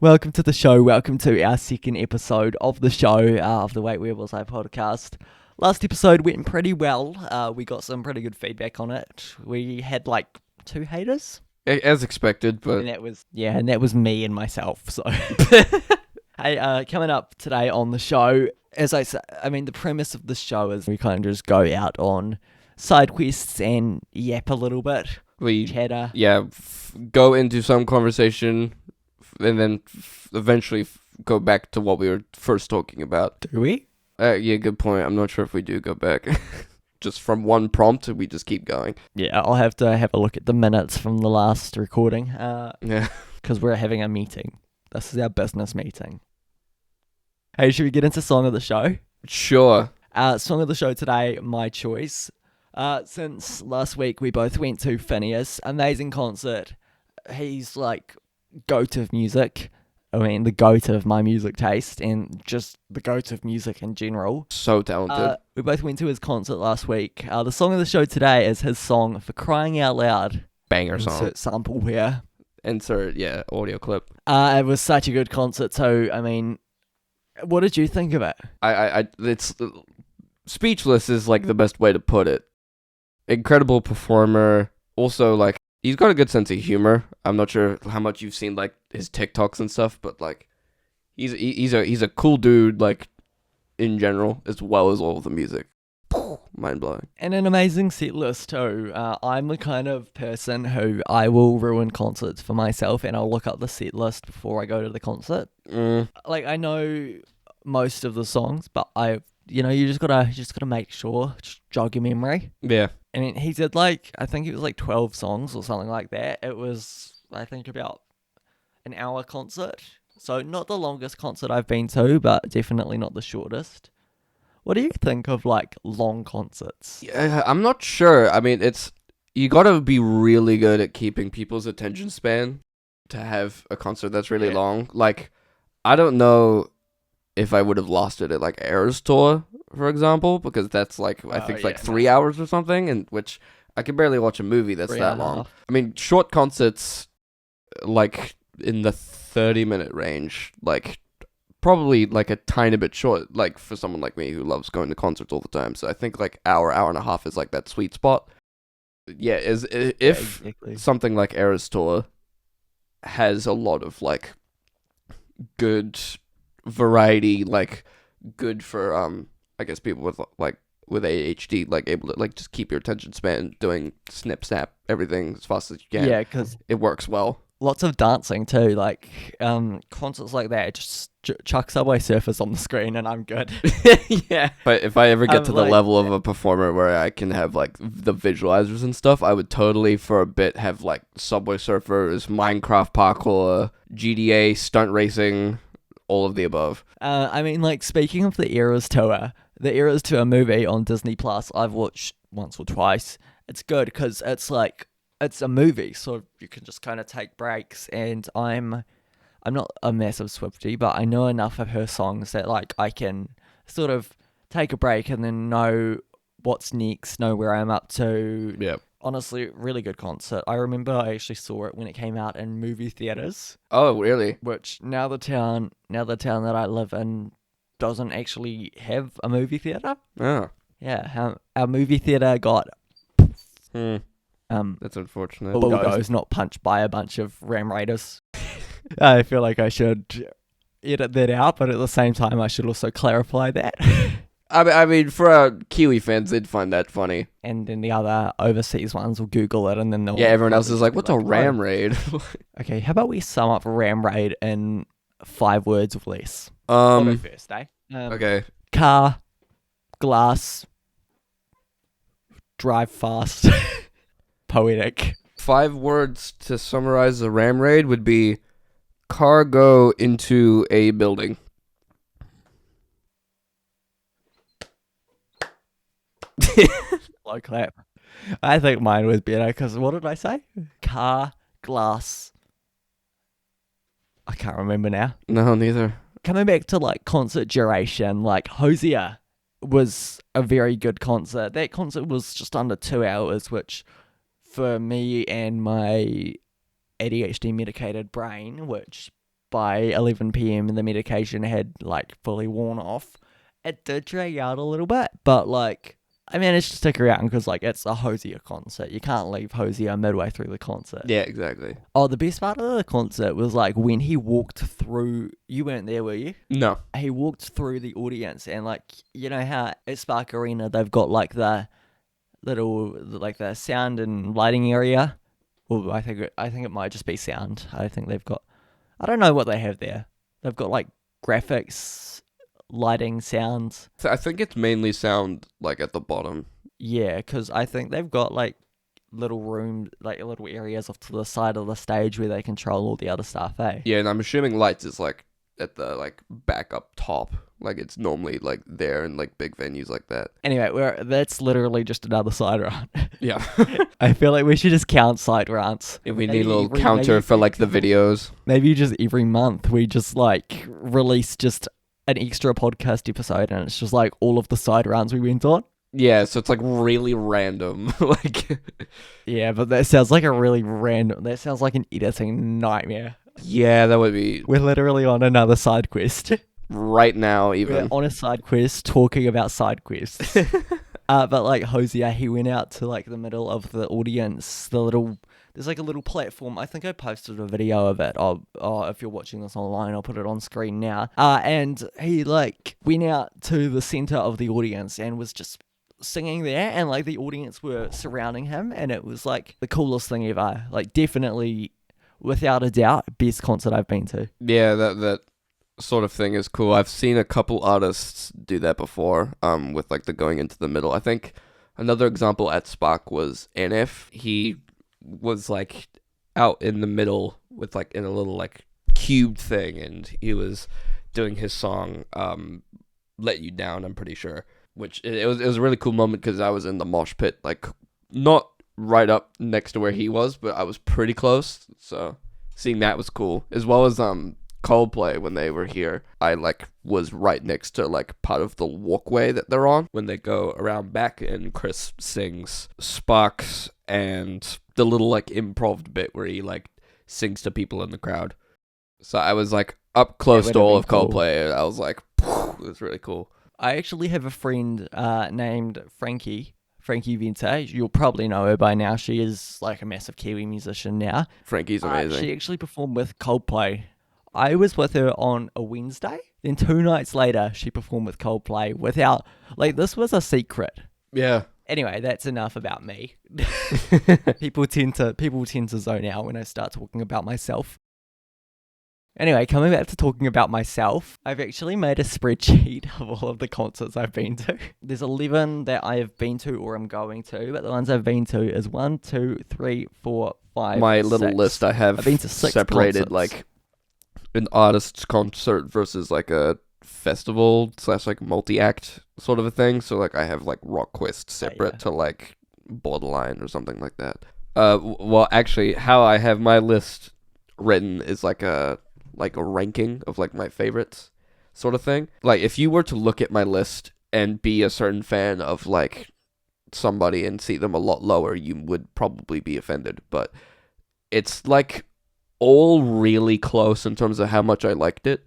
Welcome to the show. Welcome to our second episode of the show of the Wait Where Was I podcast. Last episode went pretty well. We got some pretty good feedback on it. We had like 2 haters. As expected, but... And that was me and myself. So, hey, coming up today on the show, as I say, the premise of the show is we kind of just go out on side quests and yap a little bit. We chatter. Yeah, go into some conversation and then eventually go back to what we were first talking about. Do we? Yeah, good point. I'm not sure if we do go back. Just from one prompt, we just keep going. Yeah, I'll have to have a look at the minutes from the last recording. Yeah. Because we're having a meeting. This is our business meeting. Hey, should we get into Song of the Show? Sure. Song of the Show today, my choice. Since last week, we both went to Phineas. Amazing concert. He's like goat of music. The goat of my music taste and just the goat of music in general. So talented. We both went to his concert last week. The Song of the Show today is his song For Crying Out Loud. Banger song. Insert sample here. Insert, audio clip. It was such a good concert too. What did you think of it? It's speechless is like the best way to put it. Incredible performer. Also, like, he's got a good sense of humor. I'm not sure how much you've seen like his TikToks and stuff, but like, he's a cool dude, like, in general, as well as all of the music. Mind blowing. And an amazing set list too. I'm the kind of person who I will ruin concerts for myself, and I'll look up the set list before I go to the concert. Like, I know most of the songs, but you just gotta make sure, just jog your memory. Yeah. He did I think it was like 12 songs or something like that. It was, I think, about an hour concert. So not the longest concert I've been to, but definitely not the shortest. What do you think of like long concerts? Yeah, I'm not sure. You gotta be really good at keeping people's attention span to have a concert that's really long. Like, I don't know if I would have lost it at like Eras Tour, for example, because that's like, I think 3 hours or something, and which I can barely watch a movie that's that long. Short concerts, like in the 30-minute range, like probably like a tiny bit short, like for someone like me who loves going to concerts all the time. So I think like hour and a half is like that sweet spot. Yeah, if something like Eras Tour has a lot of like good variety, like good for I guess people with ADHD, like able to like just keep your attention span doing snip snap everything as fast as you can. Yeah, because it works well. Lots of dancing too, like concerts like that. Just chuck Subway Surfers on the screen and I'm good. Yeah. But if I ever get to the level of a performer where I can have like the visualizers and stuff, I would totally for a bit have like Subway Surfers, Minecraft parkour, GTA, stunt racing, all of the above. Speaking of the Eras Tour movie on Disney Plus, I've watched once or twice. It's good because it's a movie, so you can just kind of take breaks. And I'm not a massive Swiftie, but I know enough of her songs that like I can sort of take a break and then know what's next, know where I'm up to. Yeah. Honestly, really good concert. I remember I actually saw it when it came out in movie theaters. Oh, really? Which now the town that I live in doesn't actually have a movie theater. Oh. Yeah, our movie theater got that's unfortunate. Bulldozed, not punched by a bunch of Ram Raiders. I feel like I should edit that out, but at the same time I should also clarify that. For our Kiwi fans, they'd find that funny. And then the other overseas ones will Google it, and then they'll... Yeah, everyone else is like, what's a Ram Raid? Okay, how about we sum up Ram Raid in 5 words or less? I'll go first, eh? Okay. Car, glass, drive fast, poetic. 5 words to summarize the Ram Raid would be car go into a building. Low clap. I think mine was better because what did I say? Car, glass. I can't remember now. No, neither. Coming back to like concert duration, like Hozier was a very good concert. That concert was just under 2 hours, which for me and my ADHD medicated brain, which by 11 p.m. the medication had like fully worn off. It did drag out a little bit, but like I managed to stick around because like it's a Hozier concert. You can't leave Hozier midway through the concert. Yeah, exactly. Oh, the best part of the concert was like when he walked through. You weren't there, were you? No. He walked through the audience, and like you know how at Spark Arena they've got like the little like the sound and lighting area. Well, I think it might just be sound. I think they've got. I don't know what they have there. They've got like graphics, lighting, sounds. So I think it's mainly sound like at the bottom. Yeah, because I think they've got like little rooms, like little areas off to the side of the stage where they control all the other stuff, eh? Yeah, and I'm assuming lights is like at the like back up top. Like it's normally like there in like big venues like that. Anyway, that's literally just another side rant. Yeah. I feel like we should just count side rants. If we need a little counter for like the videos. Maybe just every month we just like release just an extra podcast episode and it's just like all of the side rants we went on. Yeah, so it's like really random. Like yeah, but that sounds like that sounds like an editing nightmare. Yeah, that would be. We're literally on another side quest. Right now, even. We're on a side quest talking about side quests. But like Hozier, he went out to like the middle of the audience. There's like a little platform. I think I posted a video of it. If you're watching this online, I'll put it on screen now. And he like went out to the center of the audience and was just singing there, and like the audience were surrounding him, and it was like the coolest thing ever. Like definitely, without a doubt, best concert I've been to. Yeah, that sort of thing is cool. I've seen a couple artists do that before, with like the going into the middle. I think another example at Spark was NF. He was like out in the middle with like in a little like cubed thing, and he was doing his song Let You Down, I'm pretty sure. Which it was a really cool moment because I was in the mosh pit, like not right up next to where he was, but I was pretty close. So seeing that was cool, as well as Coldplay when they were here. I like was right next to like part of the walkway that they're on when they go around back, and Chris sings Sparks and the little like improv bit where he like sings to people in the crowd. So I was like up close to all of Coldplay, and I was like, it was really cool. I actually have a friend named Frankie Venter. You'll probably know her by now. She is like a massive Kiwi musician now. Frankie's amazing. She actually performed with Coldplay. I was with her on a Wednesday. Then 2 nights later, she performed with Coldplay without, like, this was a secret. Yeah. Anyway, that's enough about me. People tend to zone out when I start talking about myself. Anyway, coming back to talking about myself, I've actually made a spreadsheet of all of the concerts I've been to. There's 11 that I have been to or am going to, but the ones I've been to is 1, 2, 3, 4, 5, My 6. little list I have I've been to 6 separated concerts. like an artist's concert versus like a festival / like multi-act sort of a thing. So like I have like Rock Quest separate to like Borderline or something like that. Well, actually, how I have my list written is like a ranking of like my favorites sort of thing. Like if you were to look at my list and be a certain fan of like somebody and see them a lot lower, you would probably be offended. But it's like all really close in terms of how much I liked it.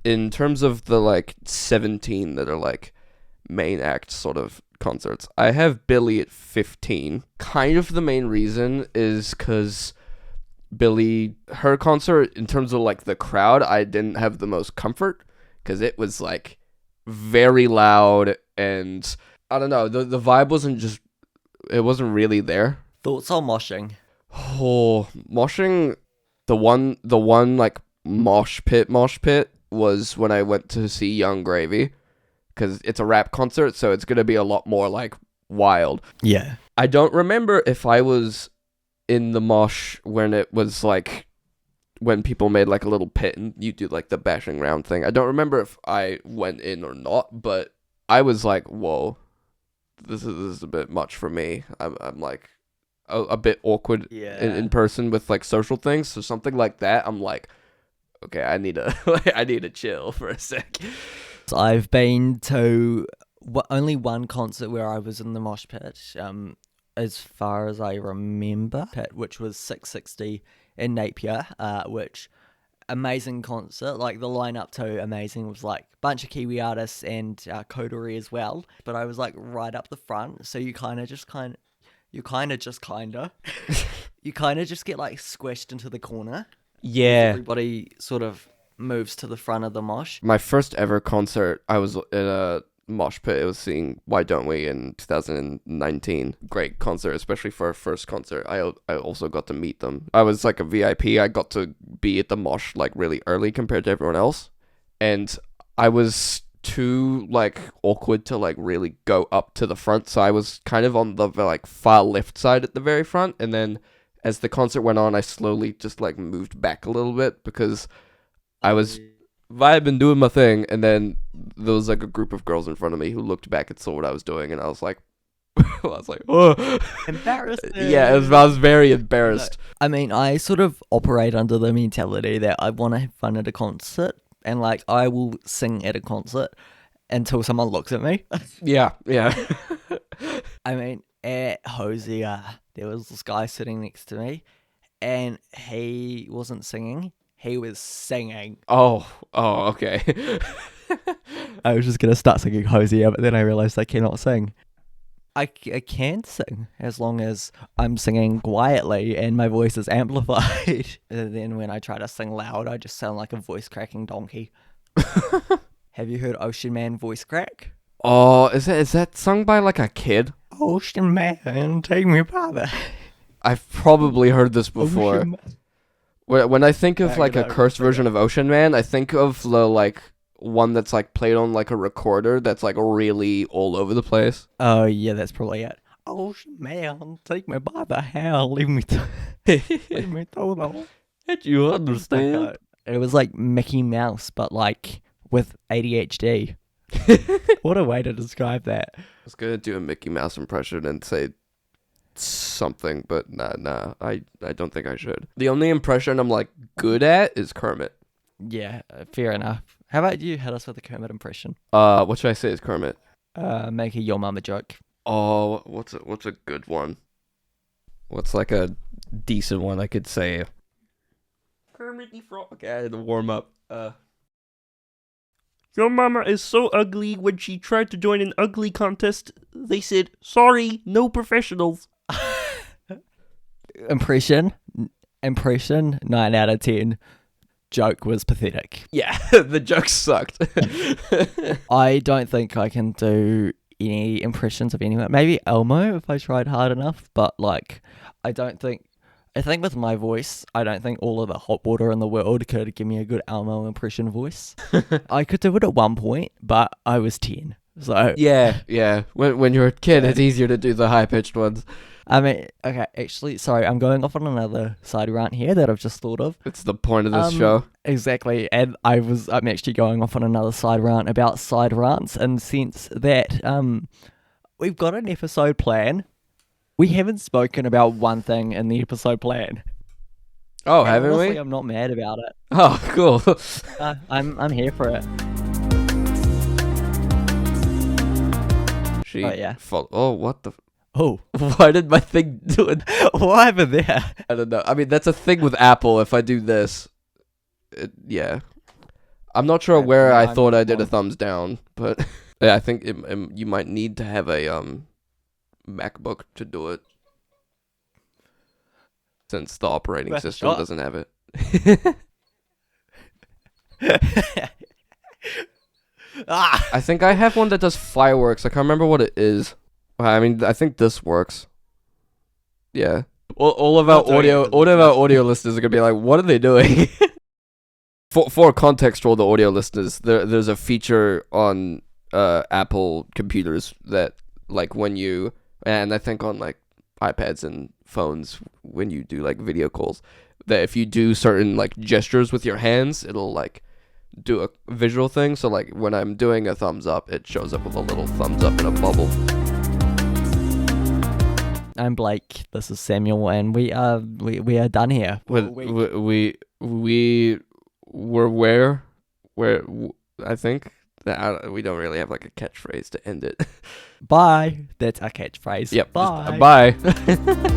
In terms of the like 17 that are like main act sort of concerts, I have Billie at 15. Kind of the main reason is because Billie, her concert, in terms of like the crowd, I didn't have the most comfort because it was like very loud, and I don't know, the vibe wasn't really there. Thoughts on moshing? Oh, moshing, the one like mosh pit was when I went to see Young Gravy, because it's a rap concert, so it's gonna be a lot more like wild. Yeah. I don't remember if I was in the mosh when it was like when people made like a little pit and you do like the bashing round thing. I don't remember if I went in or not, but I was like, whoa, this is a bit much for me. I'm like a bit awkward in person with like social things, so something like that I'm like, okay, I need to chill for a sec. So I've been to only one concert where I was in the mosh pit, as far as I remember, which was 660 in Napier, which amazing concert. Like the lineup too, amazing. It was like a bunch of Kiwi artists and Kodori as well. But I was like right up the front, so you kind of just get like squished into the corner. Yeah. Everybody sort of moves to the front of the mosh. My first ever concert, I was in a mosh pit. It was seeing Why Don't We in 2019. Great concert, especially for a first concert. I also got to meet them. I was like a VIP. I got to be at the mosh like really early compared to everyone else. And I was too like awkward to like really go up to the front. So I was kind of on the like far left side at the very front. And then as the concert went on, I slowly just like moved back a little bit because I was vibing, doing my thing, and then there was like a group of girls in front of me who looked back and saw what I was doing, and I was like, oh, embarrassed. Yeah, I was very embarrassed. I mean, I sort of operate under the mentality that I want to have fun at a concert, and like I will sing at a concert until someone looks at me. Yeah. I mean, at Hozier, there was this guy sitting next to me, and he wasn't singing. He was singing. Oh, okay. I was just going to start singing Hozier, but then I realized I cannot sing. I can sing as long as I'm singing quietly and my voice is amplified. And then when I try to sing loud, I just sound like a voice cracking donkey. Have you heard Ocean Man voice crack? Oh, is that sung by like a kid? Ocean Man, take me by the... I've probably heard this before. When I think of like a cursed version of Ocean Man, I think of the like one that's like played on like a recorder that's like really all over the place. Oh yeah, that's probably it. Ocean Man, take me by the hell, leave me total. Did you understand? It was like Mickey Mouse, but like with ADHD. What a way to describe that. I was gonna do a Mickey Mouse impression and say something, but nah, I don't think I should. The only impression I'm like good at is Kermit. Yeah, fair enough. How about you? Hit us with a Kermit impression. What should I say is Kermit? Make a your mama joke. Oh, what's a good one? What's like a decent one I could say? Kermit the Frog. Okay, I had to warm up. Your mama is so ugly. When she tried to join an ugly contest, they said, "Sorry, no professionals." Impression, 9 out of 10. Joke was pathetic. Yeah, the joke sucked. I don't think I can do any impressions of anyone. Maybe Elmo if I tried hard enough, but like, I think with my voice, I don't think all of the hot water in the world could give me a good Elmo impression voice. I could do it at one point, but I was 10. So yeah. When you're a kid, it's easier to do the high-pitched ones. I mean, okay, actually, sorry, I'm going off on another side rant here that I've just thought of. It's the point of this show. Exactly, and I'm actually going off on another side rant about side rants, in the sense that we've got an episode plan. We haven't spoken about one thing in the episode plan. Oh, and haven't honestly, we? I'm not mad about it. Oh, cool. I'm here for it. What the... Oh. Why did my thing do it? What happened there? I don't know. I mean, that's a thing with Apple. If I do this, yeah. I'm not sure where I thought I did a thumbs down, but yeah, I think you might need to have a MacBook to do it, since the operating system doesn't have it. I think I have one that does fireworks. I can't remember what it is. I mean, I think this works. Yeah. All of our audio listeners are gonna be like, "What are they doing?" For context for the audio listeners, there's a feature on Apple computers that, like, when you, and I think on like iPads and phones, when you do like video calls, that if you do certain like gestures with your hands, it'll like do a visual thing. So like when I'm doing a thumbs up, it shows up with a little thumbs up in a bubble. I'm Blake. This is Samuel, and we are done here. We were where I think that we don't really have like a catchphrase to end it. Bye. That's our catchphrase. Yep. Bye. Bye.